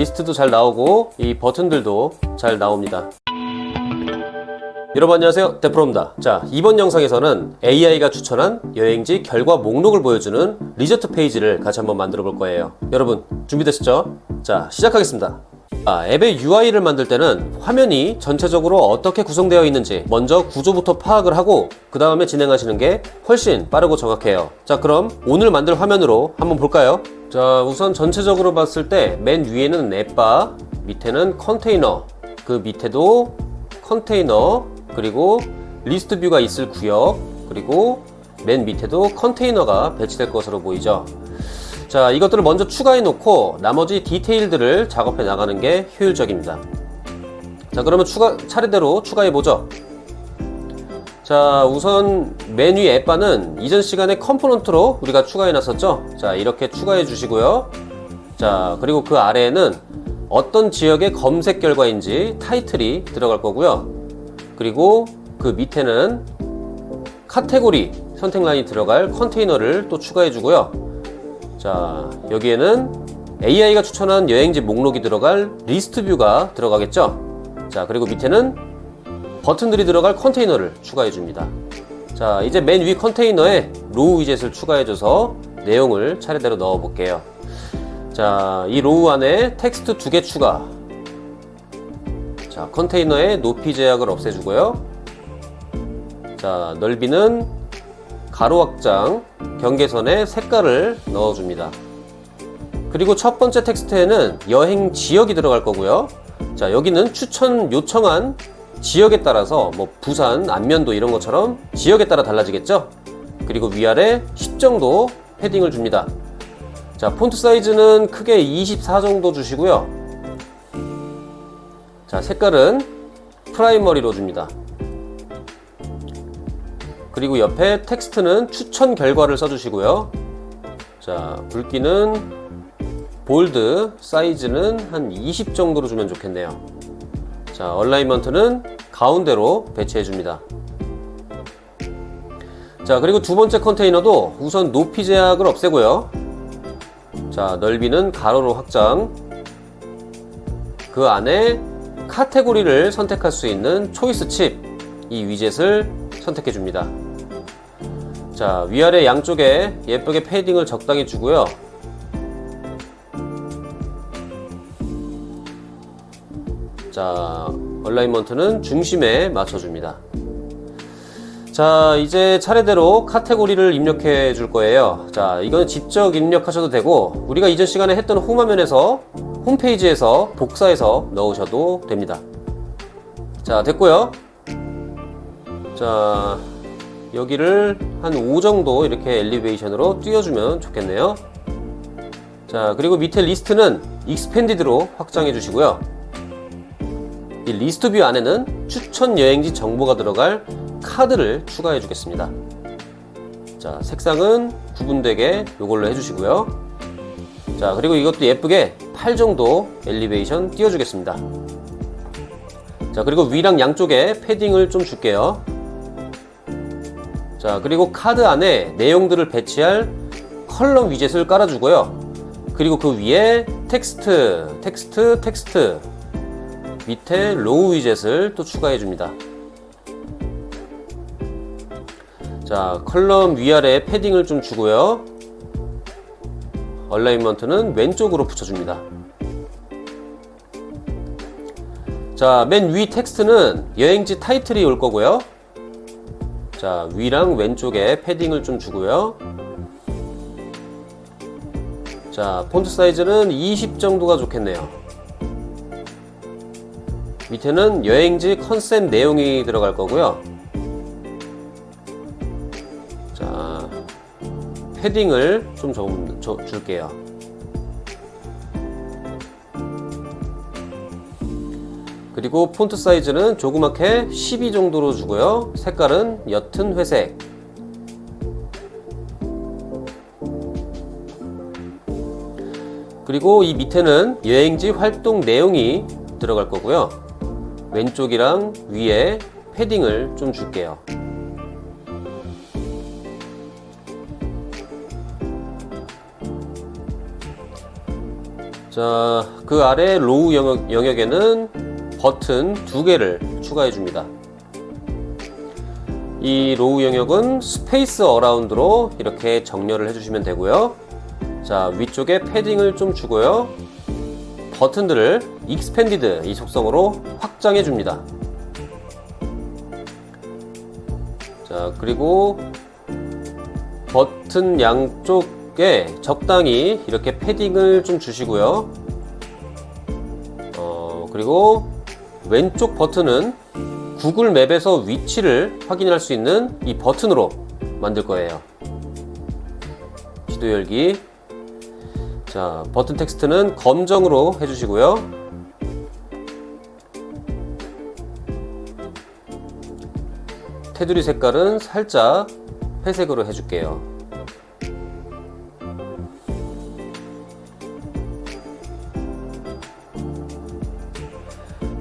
리스트도 잘 나오고 이 버튼들도 잘 나옵니다. 여러분 안녕하세요, 데프로입니다. 자, 이번 영상에서는 AI가 추천한 여행지 결과 목록을 보여주는 리조트 페이지를 같이 한번 만들어 볼 거예요. 여러분 준비되셨죠? 자, 시작하겠습니다. 앱의 UI를 만들 때는 화면이 전체적으로 어떻게 구성되어 있는지 먼저 구조부터 파악을 하고 그 다음에 진행하시는 게 훨씬 빠르고 정확해요. 자, 그럼 오늘 만들 화면으로 한번 볼까요? 자, 우선 전체적으로 봤을 때 맨 위에는 앱바, 밑에는 컨테이너, 그 밑에도 컨테이너, 그리고 리스트 뷰가 있을 구역, 그리고 맨 밑에도 컨테이너가 배치될 것으로 보이죠. 자, 이것들을 먼저 추가해 놓고 나머지 디테일들을 작업해 나가는 게 효율적입니다. 자, 그러면 차례대로 추가해 보죠. 자, 우선 맨 위 앱바는 이전 시간에 컴포넌트로 우리가 추가해 놨었죠. 자, 이렇게 추가해 주시고요. 자, 그리고 그 아래에는 어떤 지역의 검색 결과인지 타이틀이 들어갈 거고요. 그리고 그 밑에는 카테고리 선택 라인이 들어갈 컨테이너를 또 추가해 주고요. 자, 여기에는 AI가 추천한 여행지 목록이 들어갈 리스트 뷰가 들어가겠죠. 자, 그리고 밑에는 버튼들이 들어갈 컨테이너를 추가해 줍니다. 자, 이제 맨 위 컨테이너에 로우 위젯을 추가해 줘서 내용을 차례대로 넣어 볼게요. 자, 이 로우 안에 텍스트 2개 추가. 자, 컨테이너의 높이 제약을 없애주고요. 자, 넓이는 가로 확장, 경계선에 색깔을 넣어줍니다. 그리고 첫 번째 텍스트에는 여행 지역이 들어갈 거고요. 자, 여기는 추천 요청한 지역에 따라서 뭐 부산, 안면도 이런 것처럼 지역에 따라 달라지겠죠? 그리고 위아래 10 정도 패딩을 줍니다. 자, 폰트 사이즈는 크게 24 정도 주시고요. 자, 색깔은 프라이머리로 줍니다. 그리고 옆에 텍스트는 추천 결과를 써주시고요. 자, 굵기는 볼드, 사이즈는 한 20 정도로 주면 좋겠네요. 자, 얼라이먼트는 가운데로 배치해 줍니다. 자, 그리고 두 번째 컨테이너도 우선 높이 제약을 없애고요. 자, 넓이는 가로로 확장. 그 안에 카테고리를 선택할 수 있는 초이스 칩, 이 위젯을 선택해 줍니다. 자, 위아래 양쪽에 예쁘게 패딩을 적당히 주고요. 자, 얼라이먼트는 중심에 맞춰줍니다. 자, 이제 차례대로 카테고리를 입력해 줄 거예요. 자, 이건 직접 입력하셔도 되고 우리가 이전 시간에 했던 홈화면에서 홈페이지에서 복사해서 넣으셔도 됩니다. 자, 됐고요. 자, 여기를 한 5 정도 이렇게 엘리베이션으로 띄워주면 좋겠네요. 자, 그리고 밑에 리스트는 익스펜디드로 확장해 주시고요. 이 리스트 뷰 안에는 추천 여행지 정보가 들어갈 카드를 추가해 주겠습니다. 자, 색상은 구분되게 이걸로 해주시고요. 자, 그리고 이것도 예쁘게 8 정도 엘리베이션 띄워주겠습니다. 자, 그리고 위랑 양쪽에 패딩을 좀 줄게요. 자, 그리고 카드 안에 내용들을 배치할 컬럼 위젯을 깔아주고요. 그리고 그 위에 텍스트, 밑에 로우 위젯을 또 추가해줍니다. 자, 컬럼 위아래 패딩을 좀 주고요. 얼라이먼트는 왼쪽으로 붙여줍니다. 자, 맨 위 텍스트는 여행지 타이틀이 올 거고요. 자, 위랑 왼쪽에 패딩을 좀 주고요. 자, 폰트 사이즈는 20 정도가 좋겠네요. 밑에는 여행지 컨셉 내용이 들어갈 거고요. 자, 패딩을 좀 줄게요. 그리고 폰트 사이즈는 조그맣게 12 정도로 주고요. 색깔은 옅은 회색. 그리고 이 밑에는 여행지 활동 내용이 들어갈 거고요. 왼쪽이랑 위에 패딩을 좀 줄게요. 자, 자, 그 아래 로우 영역에는 버튼 2개를 추가해 줍니다. 이 로우 영역은 스페이스 어라운드로 이렇게 정렬을 해주시면 되고요. 자, 위쪽에 패딩을 좀 주고요. 버튼들을 익스펜디드 이 속성으로 확장해 줍니다. 자, 그리고 버튼 양쪽에 적당히 이렇게 패딩을 좀 주시고요. 그리고 왼쪽 버튼은 구글 맵에서 위치를 확인할 수 있는 이 버튼으로 만들 거예요. 지도 열기. 자, 버튼 텍스트는 검정으로 해주시고요. 테두리 색깔은 살짝 회색으로 해줄게요.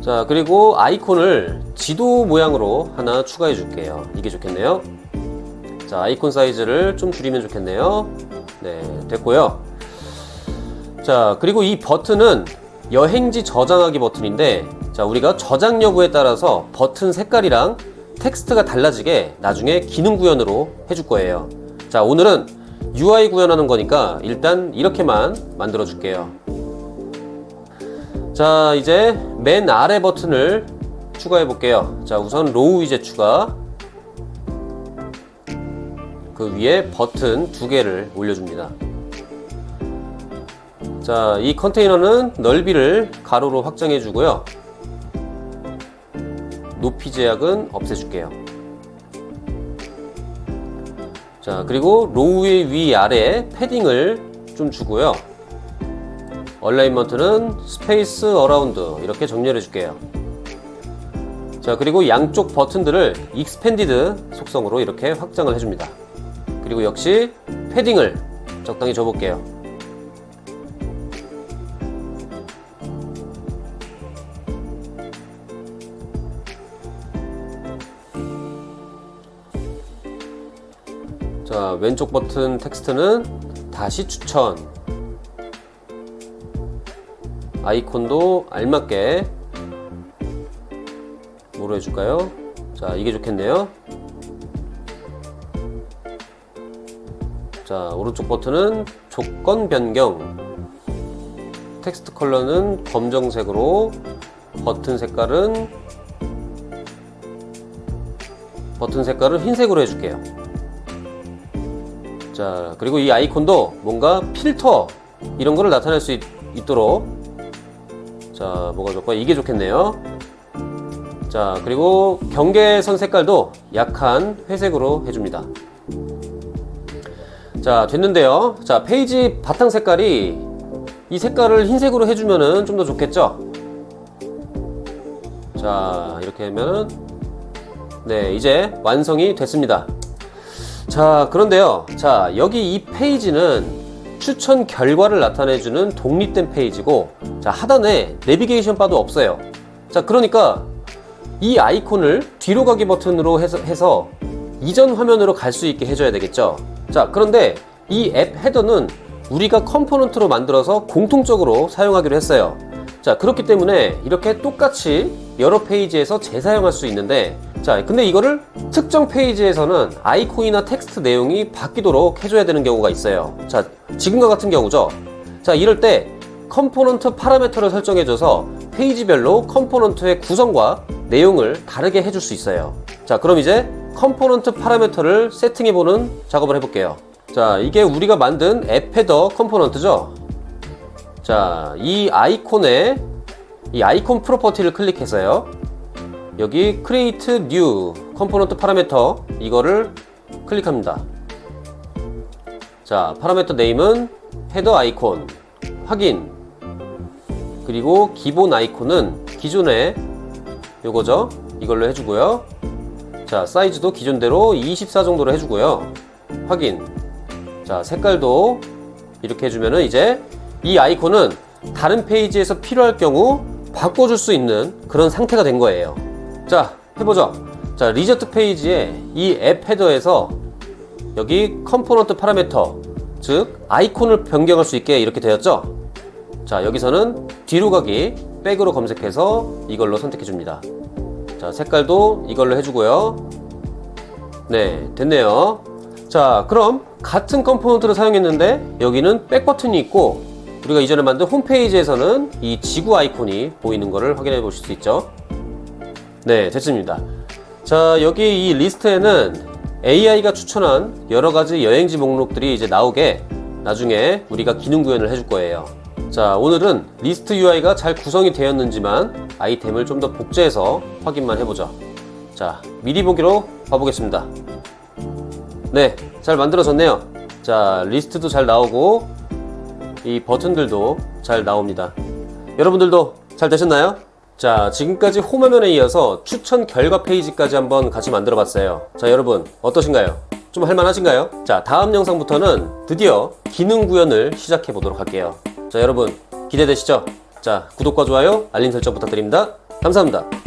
자, 그리고 아이콘을 지도 모양으로 하나 추가해 줄게요. 이게 좋겠네요. 자, 아이콘 사이즈를 좀 줄이면 좋겠네요. 네, 됐고요. 자, 그리고 이 버튼은 여행지 저장하기 버튼인데, 자, 우리가 저장 여부에 따라서 버튼 색깔이랑 텍스트가 달라지게 나중에 기능 구현으로 해줄 거예요. 자, 오늘은 UI 구현하는 거니까 일단 이렇게만 만들어 줄게요. 자, 이제 맨 아래 버튼을 추가해 볼게요. 자, 우선 로우 위젯 추가. 그 위에 버튼 2개를 올려줍니다. 자, 이 컨테이너는 넓이를 가로로 확장해 주고요. 높이 제약은 없애줄게요. 자, 그리고 로우의 위아래 패딩을 좀 주고요. 얼라인먼트는 스페이스 어라운드 이렇게 정렬해 줄게요. 자, 그리고 양쪽 버튼들을 익스펜디드 속성으로 이렇게 확장을 해줍니다. 그리고 역시 패딩을 적당히 줘볼게요. 자, 왼쪽 버튼 텍스트는 다시 추천. 아이콘도 알맞게 뭐로 해줄까요? 자, 이게 좋겠네요. 자, 오른쪽 버튼은 조건 변경. 텍스트 컬러는 검정색으로, 버튼 색깔은 흰색으로 해줄게요. 자, 그리고 이 아이콘도 뭔가 필터 이런 거를 나타낼 수 있도록, 자, 뭐가 좋을까? 이게 좋겠네요. 자, 그리고 경계선 색깔도 약한 회색으로 해줍니다. 자, 됐는데요. 자, 페이지 바탕 색깔이 이 색깔을 흰색으로 해주면은 좀 더 좋겠죠? 자, 이렇게 하면은 네, 이제 완성이 됐습니다. 자, 그런데요. 자, 여기 이 페이지는 추천 결과를 나타내주는 독립된 페이지고, 자, 하단에 내비게이션 바도 없어요. 자, 그러니까 이 아이콘을 뒤로 가기 버튼으로 해서 이전 화면으로 갈 수 있게 해줘야 되겠죠. 자, 그런데 이 앱 헤더는 우리가 컴포넌트로 만들어서 공통적으로 사용하기로 했어요. 자, 그렇기 때문에 이렇게 똑같이 여러 페이지에서 재사용할 수 있는데, 자, 근데 이거를 특정 페이지에서는 아이콘이나 텍스트 내용이 바뀌도록 해줘야 되는 경우가 있어요. 자, 지금과 같은 경우죠. 자, 이럴 때 컴포넌트 파라미터를 설정해줘서 페이지별로 컴포넌트의 구성과 내용을 다르게 해줄 수 있어요. 자, 그럼 이제 컴포넌트 파라미터를 세팅해보는 작업을 해볼게요. 자, 이게 우리가 만든 앱 헤더 컴포넌트죠. 자, 이 아이콘에 이 아이콘 프로퍼티를 클릭해서요, 여기 Create New 컴포넌트 파라미터 이거를 클릭합니다. 자, 파라미터 네임은 헤더 아이콘 확인. 그리고 기본 아이콘은 기존에 요거죠. 이걸로 해주고요. 자, 사이즈도 기존대로 24 정도로 해주고요. 확인. 자, 색깔도 이렇게 해주면은 이제 이 아이콘은 다른 페이지에서 필요할 경우 바꿔줄 수 있는 그런 상태가 된 거예요. 자, 해보죠. 자, 리저트 페이지에 이 앱 헤더에서 여기 컴포넌트 파라미터, 즉 아이콘을 변경할 수 있게 이렇게 되었죠. 자, 여기서는 뒤로 가기, 백으로 검색해서 이걸로 선택해 줍니다. 자, 색깔도 이걸로 해주고요. 네, 됐네요. 자, 그럼 같은 컴포넌트를 사용했는데 여기는 백 버튼이 있고 우리가 이전에 만든 홈페이지에서는 이 지구 아이콘이 보이는 것을 확인해 보실 수 있죠. 네, 됐습니다. 자, 여기 이 리스트에는 AI가 추천한 여러 가지 여행지 목록들이 이제 나오게 나중에 우리가 기능 구현을 해줄 거예요. 자, 오늘은 리스트 UI가 잘 구성이 되었는지만 아이템을 좀 더 복제해서 확인만 해보죠. 자, 미리 보기로 봐보겠습니다. 네, 잘 만들어졌네요. 자, 리스트도 잘 나오고 이 버튼들도 잘 나옵니다. 여러분들도 잘 되셨나요? 자, 지금까지 홈화면에 이어서 추천 결과 페이지까지 한번 같이 만들어 봤어요. 자, 여러분 어떠신가요? 좀 할만하신가요? 자, 다음 영상부터는 드디어 기능 구현을 시작해 보도록 할게요. 자, 여러분 기대되시죠? 자, 구독과 좋아요, 알림 설정 부탁드립니다. 감사합니다.